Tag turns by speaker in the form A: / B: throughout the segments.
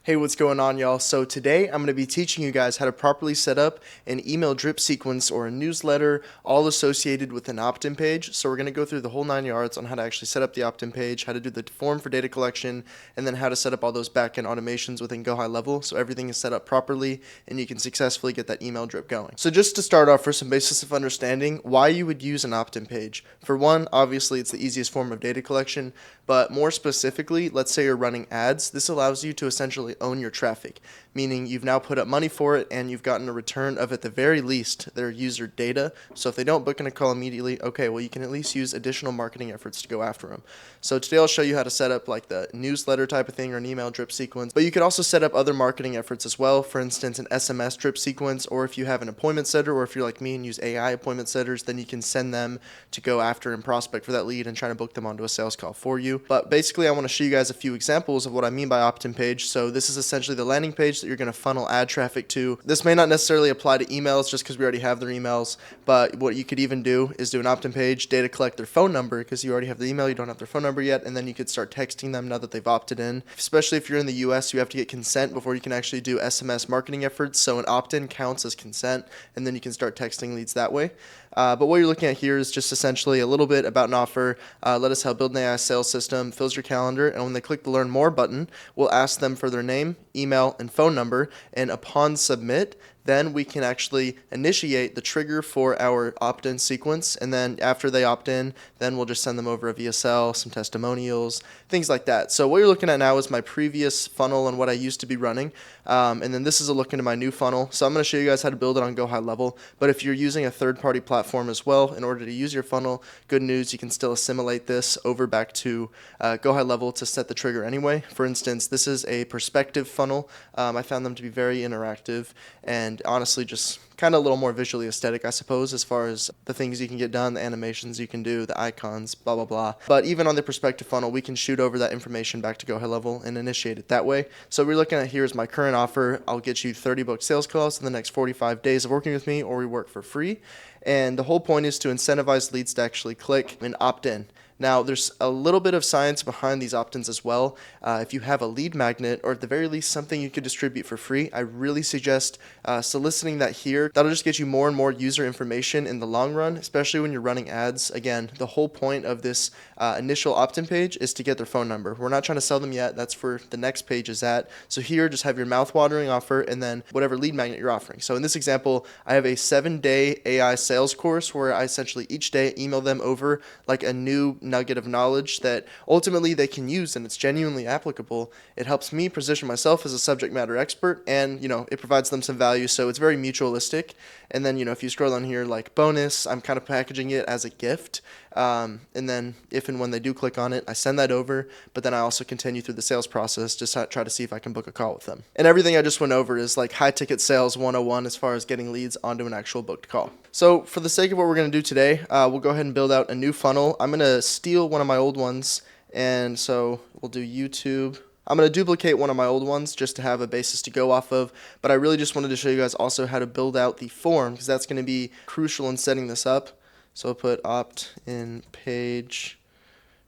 A: Hey, what's going on, y'all? So today I'm going to be teaching you guys how to properly set up an email drip sequence or a newsletter, all associated with an opt-in page. So we're going to go through the whole 9 yards on how to actually set up the opt-in page, how to do the form for data collection, and then how to set up all those back-end automations within GoHighLevel so everything is set up properly and you can successfully get that email drip going. So just to start off, for some basis of understanding why you would use an opt-in page. For one, obviously it's the easiest form of data collection, but more specifically, let's say you're running ads. This allows you to essentially own your traffic, meaning you've now put up money for it and you've gotten a return of, at the very least, their user data. So if they don't book in a call immediately, okay, well, you can at least use additional marketing efforts to go after them. So today I'll show you how to set up like the newsletter type of thing or an email drip sequence, but you could also set up other marketing efforts as well. For instance, an SMS drip sequence, or if you have an appointment setter, or if you're like me and use AI appointment setters, then you can send them to go after and prospect for that lead and try to book them onto a sales call for you. But basically, I want to show you guys a few examples of what I mean by opt-in page. So this is essentially the landing page that you're going to funnel ad traffic to. This may not necessarily apply to emails just because we already have their emails, but what you could even do is do an opt-in page, data collect their phone number because you already have the email, you don't have their phone number yet, and then you could start texting them now that they've opted in. Especially if you're in the US, you have to get consent before you can actually do SMS marketing efforts, so an opt-in counts as consent, and then you can start texting leads that way. But what you're looking at here is just essentially a little bit about an offer. Let us help build an AI sales system, fills your calendar, and when they click the Learn More button, we'll ask them for their name, email, and phone number, and upon submit, then we can actually initiate the trigger for our opt-in sequence, and then after they opt in, then we'll just send them over a VSL, some testimonials, things like that. So what you're looking at now is my previous funnel and what I used to be running, and then this is a look into my new funnel. So I'm going to show you guys how to build it on GoHighLevel, but if you're using a third-party platform as well, in order to use your funnel, good news, you can still assimilate this over back to GoHighLevel to set the trigger anyway. For instance, this is a perspective funnel. I found them to be very interactive and honestly just kind of a little more visually aesthetic, I suppose, as far as the things you can get done, the animations you can do, the icons, blah, blah, blah. But even on the perspective funnel, we can shoot over that information back to GoHighLevel and initiate it that way. So we're looking at here is my current offer. I'll get you 30 booked sales calls in the next 45 days of working with me, or we work for free. And the whole point is to incentivize leads to actually click and opt in. Now, there's a little bit of science behind these opt-ins as well. If you have a lead magnet, or at the very least something you could distribute for free, I really suggest soliciting that here. That'll just get you more and more user information in the long run, especially when you're running ads. Again, the whole point of this initial opt-in page is to get their phone number. We're not trying to sell them yet. That's for the next page is at. So here, just have your mouth-watering offer and then whatever lead magnet you're offering. So in this example, I have a 7-day AI sales course where I essentially each day email them over like a new nugget of knowledge that ultimately they can use, and it's genuinely applicable. It helps me position myself as a subject matter expert, and it provides them some value, so it's very mutualistic. And then if you scroll down here, like bonus, I'm kind of packaging it as a gift, and then if and when they do click on it, I send that over, but then I also continue through the sales process, just try to see if I can book a call with them. And everything I just went over is like high ticket sales 101 as far as getting leads onto an actual booked call. So for the sake of what we're going to do today, we'll go ahead and build out a new funnel. I'm going to steal one of my old ones, and so we'll do YouTube. I'm going to duplicate one of my old ones just to have a basis to go off of, but I really just wanted to show you guys also how to build out the form, because that's going to be crucial in setting this up. So I'll put opt-in page,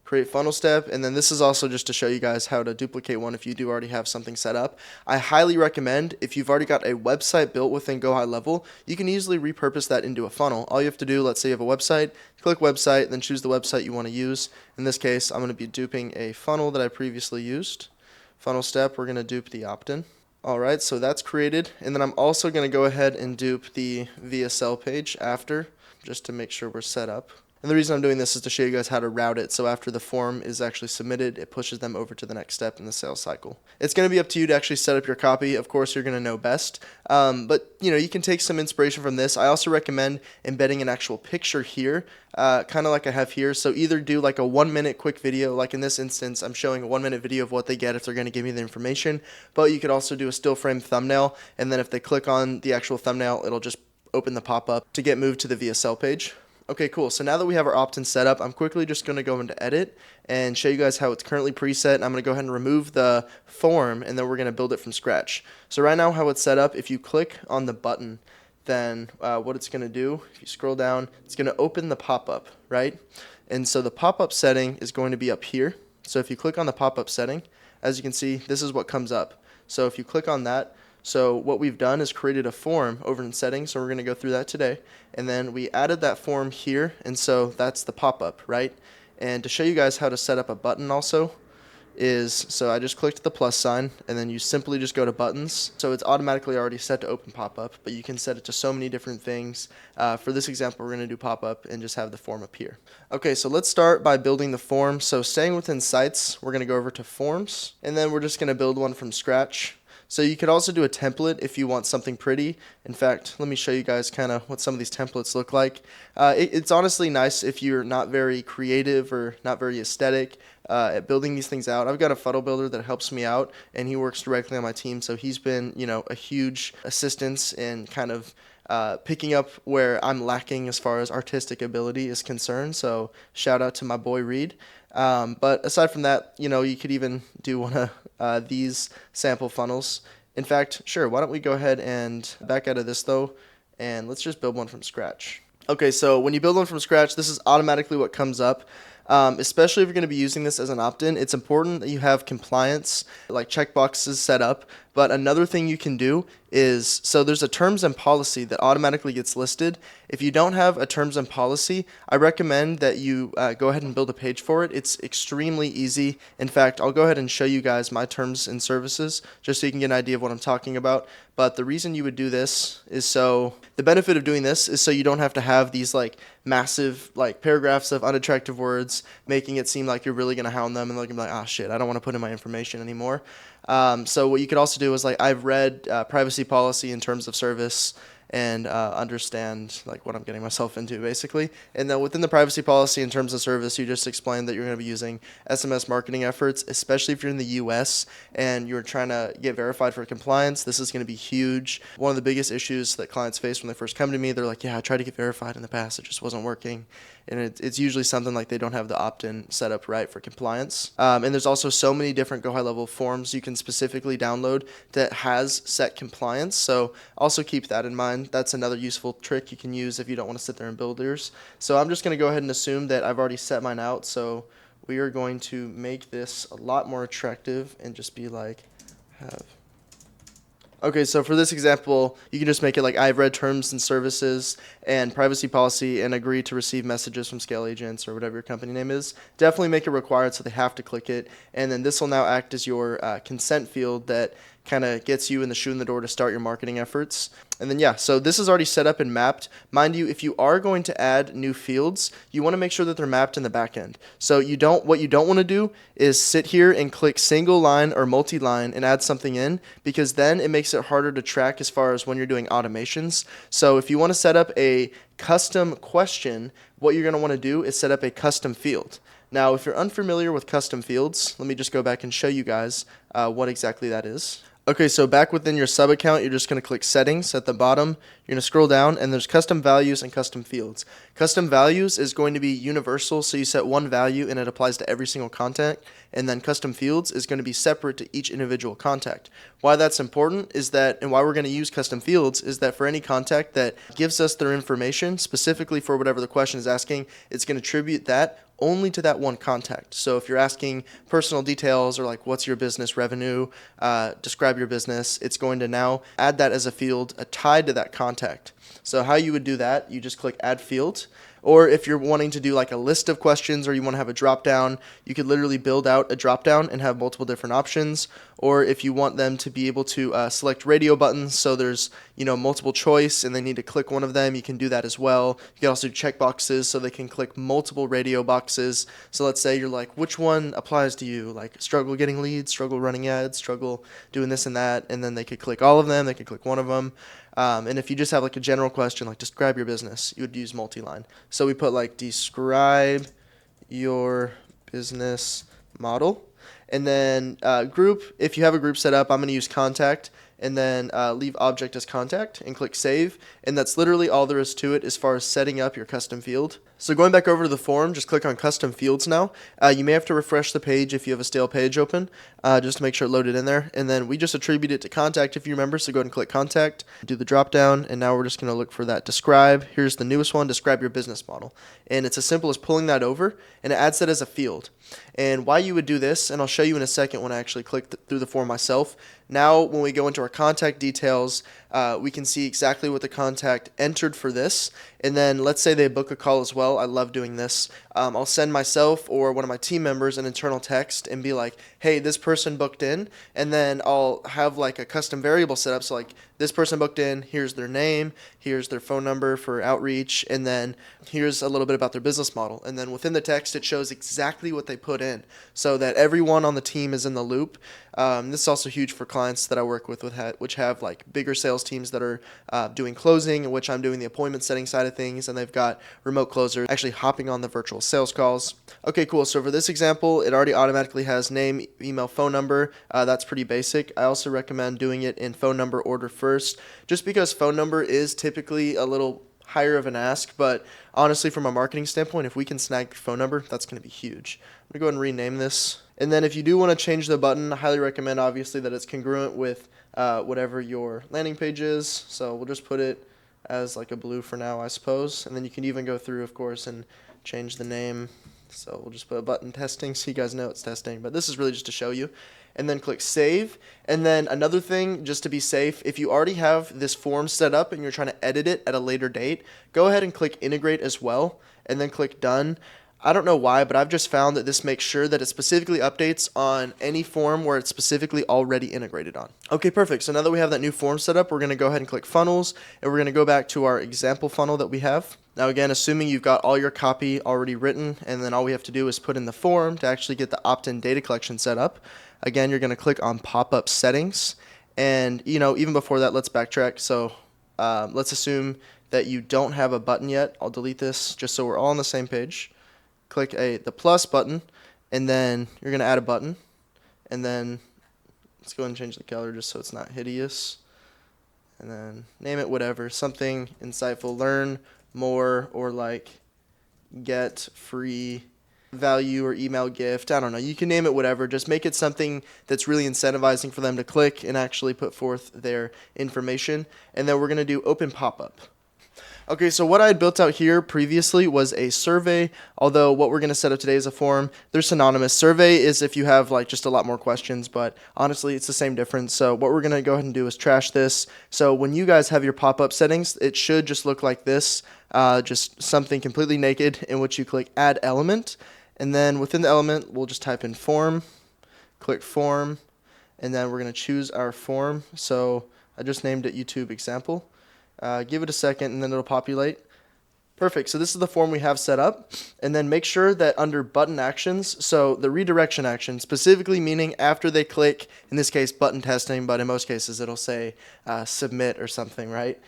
A: create funnel step, and then this is also just to show you guys how to duplicate one if you do already have something set up. I highly recommend, if you've already got a website built within GoHighLevel, you can easily repurpose that into a funnel. All you have to do, let's say you have a website, click website, then choose the website you want to use. In this case, I'm going to be duping a funnel that I previously used. Funnel step, we're going to dupe the opt-in. Alright, so that's created, and then I'm also going to go ahead and dupe the VSL page after, just to make sure we're set up. And the reason I'm doing this is to show you guys how to route it, so after the form is actually submitted, it pushes them over to the next step in the sales cycle. It's going to be up to you to actually set up your copy. Of course, you're going to know best, but you can take some inspiration from this. I also recommend embedding an actual picture here, kind of like I have here. So either do like a 1-minute quick video, like in this instance, I'm showing a 1-minute video of what they get if they're going to give me the information, but you could also do a still frame thumbnail, and then if they click on the actual thumbnail, it'll just open the pop-up to get moved to the VSL page. Okay, cool. So now that we have our opt-in set up, I'm quickly just going to go into edit and show you guys how it's currently preset. And I'm going to go ahead and remove the form, and then we're going to build it from scratch. So right now how it's set up, if you click on the button, then what it's going to do, if you scroll down, it's going to open the pop-up, right? And so the pop-up setting is going to be up here. So if you click on the pop-up setting, as you can see, this is what comes up. So if you click on that, so what we've done is created a form over in settings, so we're going to go through that today. And then we added that form here, and so that's the pop-up, right? And to show you guys how to set up a button also, so I just clicked the plus sign, and then you simply just go to buttons. So it's automatically already set to open pop-up, but you can set it to so many different things. For this example, we're going to do pop-up and just have the form appear. Okay, so let's start by building the form. So staying within sites, we're going to go over to forms, and then we're just going to build one from scratch. So you could also do a template if you want something pretty. In fact, let me show you guys kind of what some of these templates look like. It's honestly nice if you're not very creative or not very aesthetic at building these things out. I've got a funnel builder that helps me out, and he works directly on my team, so he's been, a huge assistance in kind of picking up where I'm lacking as far as artistic ability is concerned. So shout out to my boy Reed. But aside from that, you could even do one of these sample funnels. In fact, sure, why don't we go ahead and back out of this though, and let's just build one from scratch. Okay, so when you build one from scratch, this is automatically what comes up. Especially if you're going to be using this as an opt-in, it's important that you have compliance, like checkboxes set up. But another thing you can do is, so there's a terms and policy that automatically gets listed. If you don't have a terms and policy, I recommend that you go ahead and build a page for it. It's extremely easy. In fact, I'll go ahead and show you guys my terms and services just so you can get an idea of what I'm talking about. But the reason you would do this is the benefit of doing this is so you don't have to have these like massive like paragraphs of unattractive words, making it seem like you're really going to hound them and they're going to be like, oh shit, I don't want to put in my information anymore. So what you could also do is like I've read privacy policy in terms of service and understand like what I'm getting myself into basically. And then within the privacy policy in terms of service, you just explain that you're going to be using SMS marketing efforts, especially if you're in the US and you're trying to get verified for compliance. This is going to be huge. One of the biggest issues that clients face when they first come to me, they're like, yeah, I tried to get verified in the past. It just wasn't working. And it's usually something like they don't have the opt-in set up right for compliance. And there's also so many different GoHighLevel forms you can specifically download that has set compliance. So also keep that in mind. That's another useful trick you can use if you don't want to sit there and build yours. So I'm just going to go ahead and assume that I've already set mine out. So we are going to make this a lot more attractive and just be like, have. Okay, so for this example, you can just make it like I've read terms and services and privacy policy and agree to receive messages from scale agents or whatever your company name is. Definitely make it required so they have to click it. And then this will now act as your consent field that kind of gets you in the shoe in the door to start your marketing efforts. And then yeah, so this is already set up and mapped. Mind you, if you are going to add new fields, you want to make sure that they're mapped in the back end. So what you don't want to do is sit here and click single line or multi-line and add something in, because then it makes it harder to track as far as when you're doing automations. So if you want to set up a custom question, what you're going to want to do is set up a custom field. Now, if you're unfamiliar with custom fields, let me just go back and show you guys what exactly that is. Okay, so back within your sub account, you're just going to click settings at the bottom. You're going to scroll down and there's custom values and custom fields. Custom values is going to be universal, so you set one value and it applies to every single contact. And then custom fields is going to be separate to each individual contact. Why that's important is that, and why we're going to use custom fields, is that for any contact that gives us their information, specifically for whatever the question is asking, it's going to attribute that only to that one contact. So if you're asking personal details or like what's your business revenue, describe your business, it's going to now add that as a field tied to that contact. So how you would do that, you just click add field. Or if you're wanting to do like a list of questions or you want to have a drop down, you could literally build out a drop down and have multiple different options. Or if you want them to be able to select radio buttons, so there's multiple choice and they need to click one of them, you can do that as well. You can also do check boxes so they can click multiple radio boxes. So let's say you're like, which one applies to you? Like struggle getting leads, struggle running ads, struggle doing this and that, and then they could click all of them, they could click one of them. And if you just have like a general question, like describe your business, you would use multi-line. So we put like describe your business model. And then group, if you have a group set up, I'm going to use contact and then leave object as contact and click save. And that's literally all there is to it as far as setting up your custom field. So going back over to the form, just click on custom fields now. You may have to refresh the page if you have a stale page open, just to make sure it loaded in there. And then we just attribute it to contact if you remember, so go ahead and click contact, do the drop down, and now we're just going to look for that describe. Here's the newest one, describe your business model. And it's as simple as pulling that over, and it adds that as a field. And why you would do this, and I'll show you in a second when I actually click through the form myself. Now when we go into our contact details, we can see exactly what the contact entered for this. And then let's say they book a call as well. I love doing this. I'll send myself or one of my team members an internal text and be like, hey, this person booked in. And then I'll have like a custom variable set up. So like this person booked in, here's their name, here's their phone number for outreach, and then here's a little bit about their business model. And then within the text, it shows exactly what they put in so that everyone on the team is in the loop. This is also huge for clients that I work with which have like bigger sales teams that are doing closing, in which I'm doing the appointment setting side of things, and they've got remote closers actually hopping on the virtual sales calls. Okay, cool. So for this example, it already automatically has name, email, phone number. That's pretty basic. I also recommend doing it in phone number order first, just because phone number is typically a little higher of an ask, but honestly, from a marketing standpoint, if we can snag your phone number, that's going to be huge. I'm going to go ahead and rename this. And then if you do want to change the button, I highly recommend, obviously, that it's congruent with whatever your landing page is. So we'll just put it as like a blue for now, I suppose. And then you can even go through, of course, and change the name. So we'll just put a button testing so you guys know it's testing. But this is really just to show you. And then click save. And then another thing, just to be safe, if you already have this form set up and you're trying to edit it at a later date, go ahead and click integrate as well, and then click done. I don't know why, but I've just found that this makes sure that it specifically updates on any form where it's specifically already integrated on. Okay, perfect. So now that we have that new form set up, we're going to go ahead and click funnels, and we're going to go back to our example funnel that we have. Now again, assuming you've got all your copy already written, and then all we have to do is put in the form to actually get the opt-in data collection set up. Again, you're going to click on pop-up settings, and even before that, let's backtrack. So let's assume that you don't have a button yet. I'll delete this just so we're all on the same page. Click the plus button, and then you're going to add a button, and then let's go ahead and change the color just so it's not hideous, and then name it whatever, something insightful, learn more, or like get free value or email gift. I don't know, you can name it whatever, just make it something that's really incentivizing for them to click and actually put forth their information. And then we're going to do open pop-up. Okay, so what I had built out here previously was a survey, although what we're going to set up today is a form. They're synonymous. Survey is if you have like just a lot more questions, but honestly, it's the same difference. So what we're going to go ahead and do is trash this. So when you guys have your pop-up settings, it should just look like this, just something completely naked in which you click add element. And then within the element, we'll just type in form, click form, and then we're going to choose our form. So I just named it YouTube example. Give it a second and then it'll populate. Perfect. So this is the form we have set up. And then make sure that under button actions, so the redirection action, specifically meaning after they click, in this case button testing, but in most cases it'll say submit or something, right?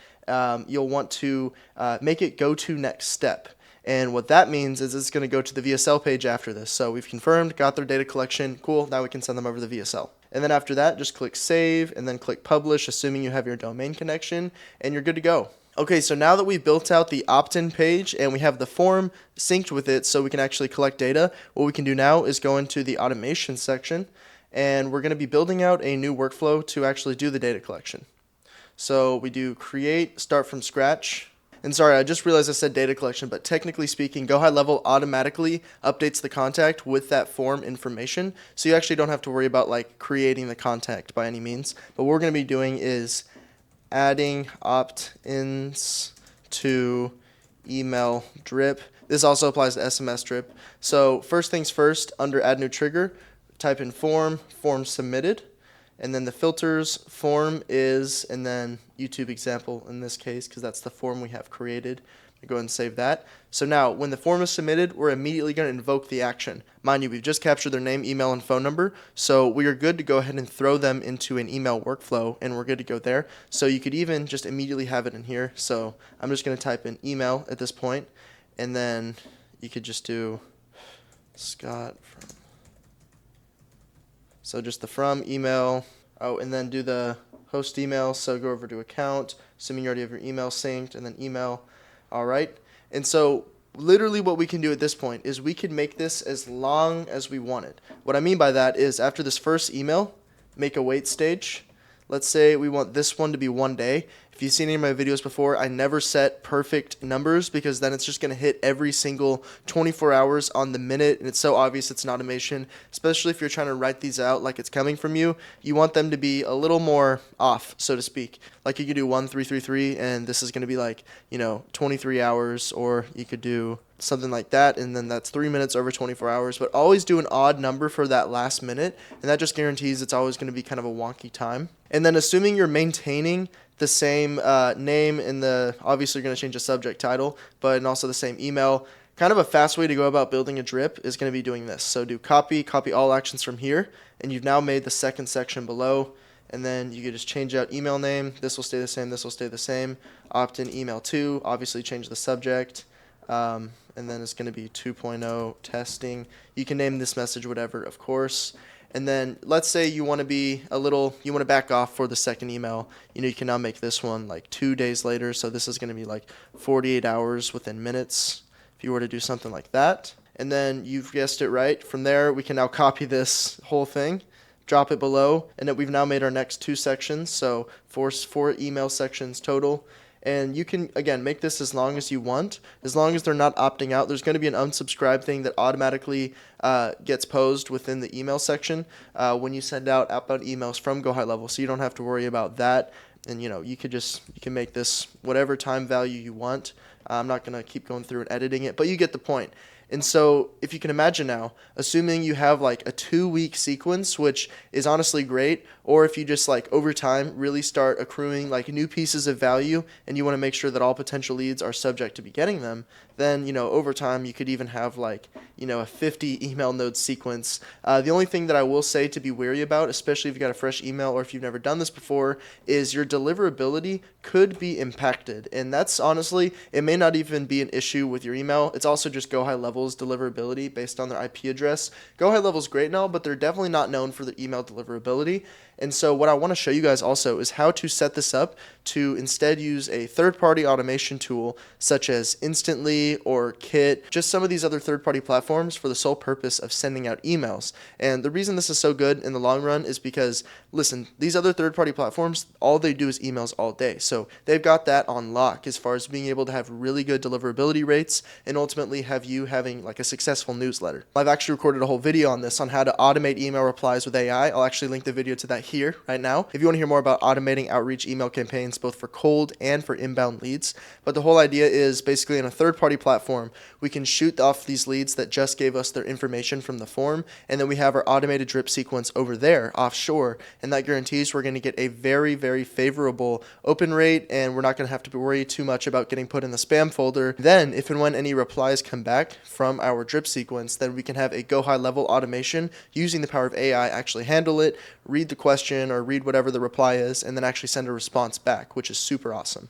A: You'll want to make it go to next step. And what that means is it's going to go to the VSL page after this. So we've confirmed, got their data collection. Cool. Now we can send them over to the VSL. And then after that, just click save and then click publish, assuming you have your domain connection, and you're good to go. Okay, so now that we've built out the opt-in page and we have the form synced with it so we can actually collect data, what we can do now is go into the automation section, and we're going to be building out a new workflow to actually do the data collection. So we do create, start from scratch. And sorry, I just realized I said data collection, but technically speaking, GoHighLevel automatically updates the contact with that form information. So you actually don't have to worry about like creating the contact by any means. But what we're going to be doing is adding opt-ins to email drip. This also applies to SMS drip. So first things first, under add new trigger, type in form submitted. And then the filters form is, and then YouTube example in this case, because that's the form we have created. Go ahead and save that. So now, when the form is submitted, we're immediately going to invoke the action. Mind you, we've just captured their name, email, and phone number, so we are good to go ahead and throw them into an email workflow, and we're good to go there. So you could even just immediately have it in here. So I'm just going to type in email at this point, and then you could just do Scott from. So just the from email, and then do the host email. So go over to account, assuming you already have your email synced, and then email. All right. And so literally what we can do at this point is we can make this as long as we want it. What I mean by that is after this first email, make a wait stage. Let's say we want this one to be 1 day. If you've seen any of my videos before, I never set perfect numbers because then it's just going to hit every single 24 hours on the minute, and it's so obvious it's an automation, especially if you're trying to write these out like it's coming from you. You want them to be a little more off, so to speak. Like you could do 1333, and this is going to be like, 23 hours, or you could do something like that, and then that's 3 minutes over 24 hours, but always do an odd number for that last minute, and that just guarantees it's always going to be kind of a wonky time. And then assuming you're maintaining the same name in the, obviously you're going to change the subject title, but and also the same email. Kind of a fast way to go about building a drip is going to be doing this. So do copy all actions from here, and you've now made the second section below, and then you can just change out email name. This will stay the same, this will stay the same. Opt-in email 2, obviously change the subject, and then it's going to be 2.0 testing. You can name this message whatever, of course. And then let's say you want to back off for the second email. You can now make this one like 2 days later. So this is going to be like 48 hours within minutes if you were to do something like that. And then you've guessed it right. From there, we can now copy this whole thing, drop it below, and then we've now made our next 2 sections. So four email sections total. And you can, again, make this as long as you want. As long as they're not opting out, there's going to be an unsubscribe thing that automatically gets posed within the email section when you send out outbound emails from GoHighLevel, so you don't have to worry about that. And, you can make this whatever time value you want. I'm not going to keep going through and editing it, but you get the point. And so if you can imagine now, assuming you have like a 2-week sequence, which is honestly great, or if you just like over time really start accruing like new pieces of value and you want to make sure that all potential leads are subject to be getting them, then, over time you could even have like, a 50 email node sequence. The only thing that I will say to be wary about, especially if you got a fresh email or if you've never done this before, is your deliverability could be impacted. And that's honestly, it may not even be an issue with your email. It's also just GoHighLevel's deliverability based on their IP address. GoHighLevel's great now, but they're definitely not known for their email deliverability. And so what I want to show you guys also is how to set this up to instead use a third-party automation tool such as Instantly or Kit, just some of these other third-party platforms for the sole purpose of sending out emails. And the reason this is so good in the long run is because, listen, these other third-party platforms, all they do is emails all day. So they've got that on lock as far as being able to have really good deliverability rates and ultimately have you having like a successful newsletter. I've actually recorded a whole video on this on how to automate email replies with AI. I'll actually link the video to that here right now if you want to hear more about automating outreach email campaigns both for cold and for inbound leads. But the whole idea is basically in a third-party platform, we can shoot off these leads that just gave us their information from the form, and then we have our automated drip sequence over there offshore, and that guarantees we're going to get a very, very favorable open rate, and we're not going to have to worry too much about getting put in the spam folder. Then if and when any replies come back from our drip sequence, then we can have a GoHighLevel automation using the power of AI actually handle it, read the question or read whatever the reply is, and then actually send a response back, which is super awesome.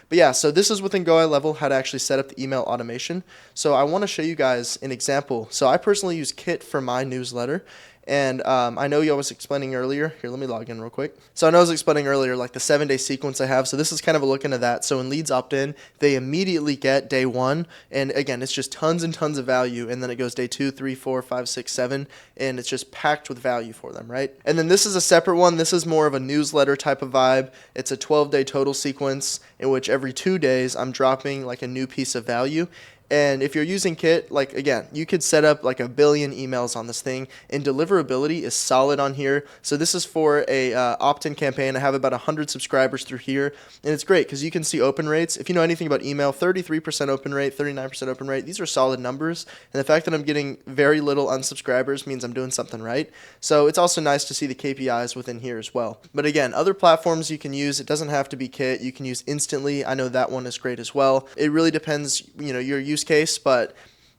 A: But yeah, so this is within GoHighLevel how to actually set up the email automation. So I want to show you guys an example. So I personally use Kit for my newsletter. And I know I was explaining earlier. Here, let me log in real quick. So I know I was explaining earlier like the 7-day sequence I have. So this is kind of a look into that. So when leads opt in, they immediately get day 1. And again, it's just tons and tons of value. And then it goes day 2, 3, 4, 5, 6, 7. And it's just packed with value for them, right? And then this is a separate one. This is more of a newsletter type of vibe. It's a 12-day total sequence in which every 2 days I'm dropping like a new piece of value. And if you're using Kit, like again, you could set up like 1 billion emails on this thing, and deliverability is solid on here. So this is for a opt-in campaign. I have about 100 subscribers through here, and it's great because you can see open rates. If you know anything about email, 33% open rate, 39% open rate. These are solid numbers, and the fact that I'm getting very little unsubscribers means I'm doing something right. So it's also nice to see the KPIs within here as well. But again, other platforms you can use. It doesn't have to be Kit. You can use Instantly. I know that one is great as well. It really depends, your use case, but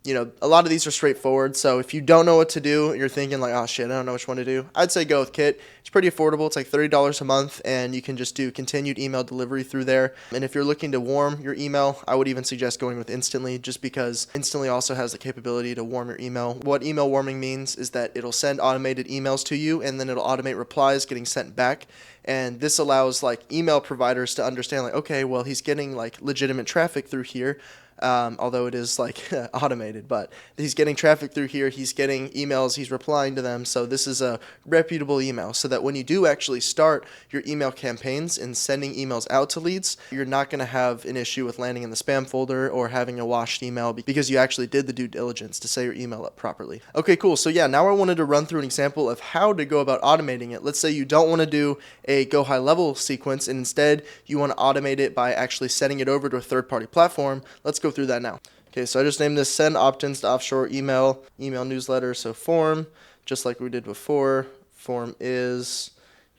A: a lot of these are straightforward. So if you don't know what to do, you're thinking like, oh shit, I don't know which one to do, I'd say go with Kit. It's pretty affordable. It's like $30 a month, and you can just do continued email delivery through there. And if you're looking to warm your email, I would even suggest going with Instantly, just because Instantly also has the capability to warm your email. What email warming means is that it'll send automated emails to you, and then it'll automate replies getting sent back. And this allows like email providers to understand like, okay, well, he's getting like legitimate traffic through here. although it is like automated, but he's getting traffic through here. He's getting emails. He's replying to them. So this is a reputable email, so that when you do actually start your email campaigns and sending emails out to leads, you're not going to have an issue with landing in the spam folder or having a washed email because you actually did the due diligence to set your email up properly. Okay, cool. So yeah, now I wanted to run through an example of how to go about automating it. Let's say you don't want to do a GoHighLevel sequence and instead you want to automate it by actually sending it over to a third-party platform. Let's go through that now. Okay, so I just named this send opt-ins to offshore email newsletter. So form, just like we did before. Form is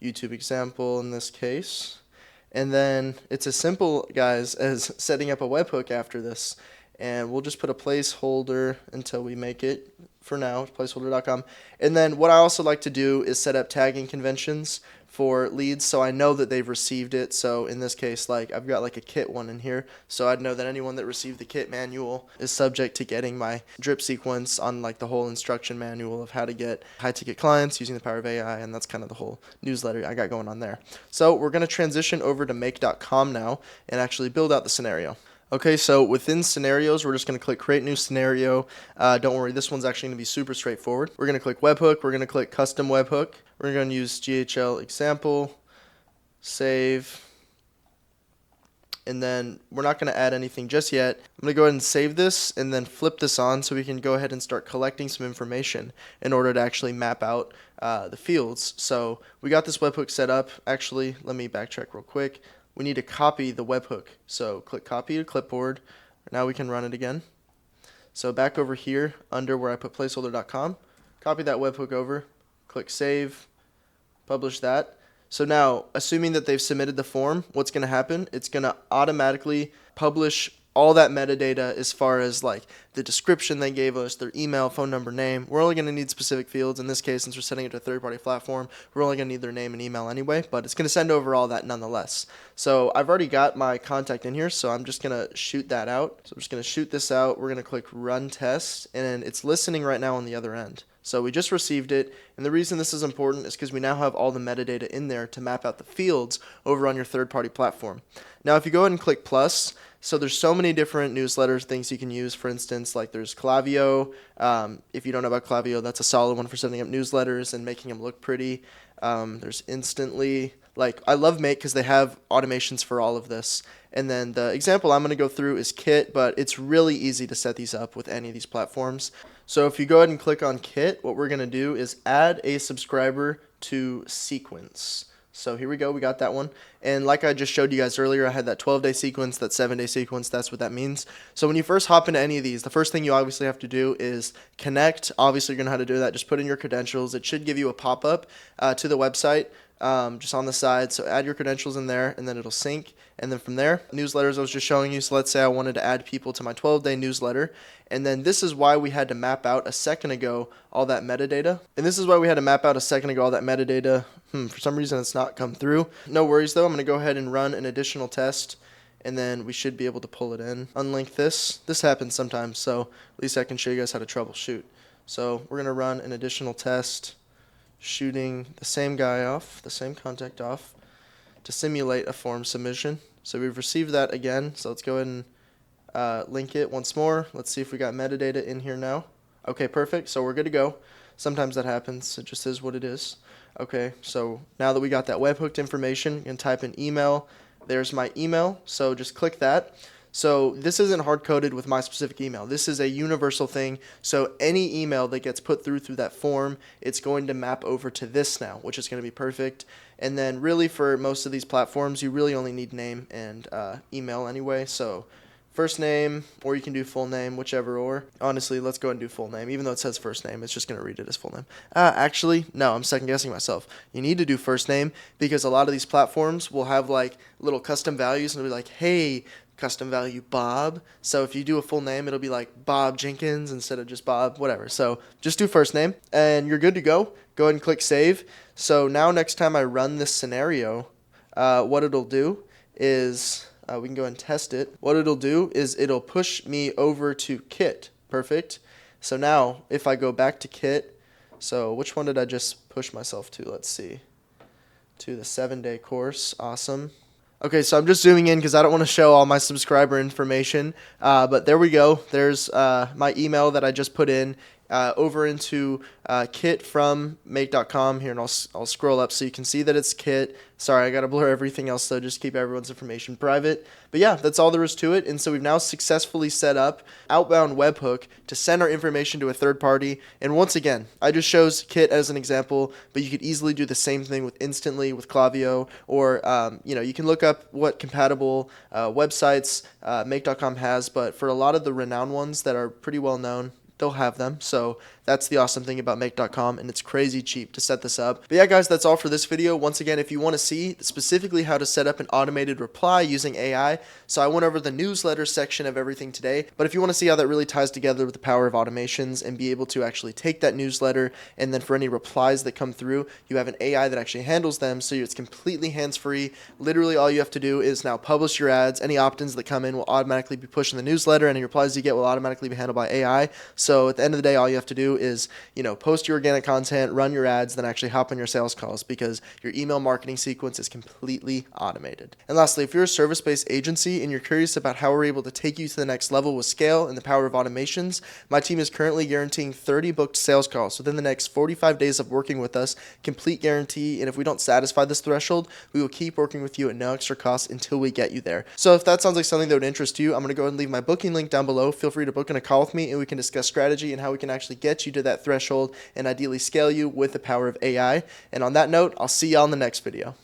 A: YouTube example in this case. And then it's as simple, guys, as setting up a webhook after this. And we'll just put a placeholder until we make it. For now, placeholder.com. And then what I also like to do is set up tagging conventions for leads so I know that they've received it. So in this case, like I've got like a kit one in here, so I'd know that anyone that received the kit manual is subject to getting my drip sequence on like the whole instruction manual of how to get high ticket clients using the power of AI, and that's kind of the whole newsletter I got going on there. So we're going to transition over to make.com now and actually build out the scenario. Okay, so within scenarios, we're just going to click create new scenario. Don't worry, this one's actually going to be super straightforward. We're going to click webhook. We're going to click custom webhook. We're going to use GHL example, save, and then we're not going to add anything just yet. I'm going to go ahead and save this and then flip this on so we can go ahead and start collecting some information in order to actually map out the fields. So we got this webhook set up. Actually, let me backtrack real quick. We need to copy the webhook. So click copy to clipboard. Now we can run it again. So back over here under where I put placeholder.com, copy that webhook over, click save, publish that. So now, assuming that they've submitted the form, what's going to happen? It's going to automatically publish all that metadata as far as like the description they gave us, their email, phone number, name. We're only going to need specific fields. In this case, since we're setting it to a third-party platform, we're only going to need their name and email anyway, but it's going to send over all that nonetheless. So I've already got my contact in here, so I'm just going to shoot that out. So I'm just going to shoot this out. We're going to click run test, and it's listening right now on the other end. So we just received it, and the reason this is important is because we now have all the metadata in there to map out the fields over on your third-party platform. Now, if you go ahead and click plus, so there's so many different newsletters, things you can use. For instance, like there's Klaviyo. If you don't know about Klaviyo, that's a solid one for setting up newsletters and making them look pretty. There's Instantly. Like I love Make because they have automations for all of this. And then the example I'm going to go through is Kit, but it's really easy to set these up with any of these platforms. So if you go ahead and click on Kit, what we're going to do is add a subscriber to sequence. So here we go, we got that one. And like I just showed you guys earlier, I had that 12-day sequence, that 7-day sequence, that's what that means. So when you first hop into any of these, the first thing you obviously have to do is connect. Obviously, you're going to know how to do that. Just put in your credentials. It should give you a pop-up to the website just on the side. So add your credentials in there, and then it'll sync. And then from there, newsletters I was just showing you. So let's say I wanted to add people to my 12-day newsletter. And then this is why we had to map out a second ago all that metadata. For some reason it's not come through. No worries though. I'm going to go ahead and run an additional test, and then we should be able to pull it in. Unlink this. This happens sometimes, so at least I can show you guys how to troubleshoot. So we're going to run an additional test, shooting the same guy off, the same contact off, to simulate a form submission. So we've received that again. So let's go ahead and link it once more. Let's see if we got metadata in here now. Okay, perfect. So we're good to go. Sometimes that happens. It just is what it is. Okay, so now that we got that webhooked information, you can type in email. There's my email, so just click that. So this isn't hard-coded with my specific email. This is a universal thing, so any email that gets put through that form, it's going to map over to this now, which is going to be perfect. And then really for most of these platforms, you really only need name and email anyway, so first name, or you can do full name, whichever, or honestly, let's go ahead and do full name. Even though it says first name, it's just going to read it as full name. Actually, no, I'm second guessing myself. You need to do first name because a lot of these platforms will have like little custom values and it'll be like, hey, custom value Bob. So if you do a full name, it'll be like Bob Jenkins instead of just Bob, whatever. So just do first name and you're good to go. Go ahead and click save. So now next time I run this scenario, what it'll do is... we can go and test it. What it'll do is it'll push me over to Kit. Perfect. So now if I go back to Kit, so which one did I just push myself to? Let's see. To the 7-day course. Awesome. Okay, so I'm just zooming in because I don't want to show all my subscriber information, but there we go. There's my email that I just put in over into Kit from make.com here, and I'll scroll up so you can see that it's Kit. Sorry, I got to blur everything else, so just keep everyone's information private. But yeah, that's all there is to it, and so we've now successfully set up outbound webhook to send our information to a third party. And once again, I just shows Kit as an example, but you could easily do the same thing with Instantly, with Klaviyo, or you can look up what compatible websites make.com has, but for a lot of the renowned ones that are pretty well known, they'll have them. So that's the awesome thing about make.com, and it's crazy cheap to set this up. But yeah, guys, that's all for this video. Once again, if you want to see specifically how to set up an automated reply using AI, so I went over the newsletter section of everything today, but if you want to see how that really ties together with the power of automations and be able to actually take that newsletter, and then for any replies that come through, you have an AI that actually handles them, so it's completely hands-free. Literally all you have to do is now publish your ads. Any opt-ins that come in will automatically be pushed in the newsletter. Any replies you get will automatically be handled by AI. So at the end of the day, all you have to do is, post your organic content, run your ads, then actually hop on your sales calls, because your email marketing sequence is completely automated. And lastly, if you're a service-based agency and you're curious about how we're able to take you to the next level with scale and the power of automations, my team is currently guaranteeing 30 booked sales calls within the next 45 days of working with us, complete guarantee. And if we don't satisfy this threshold, we will keep working with you at no extra cost until we get you there. So if that sounds like something that would interest you, I'm going to go ahead and leave my booking link down below. Feel free to book in a call with me, and we can discuss strategy and how we can actually get you to that threshold and ideally scale you with the power of AI. And on that note, I'll see y'all in the next video.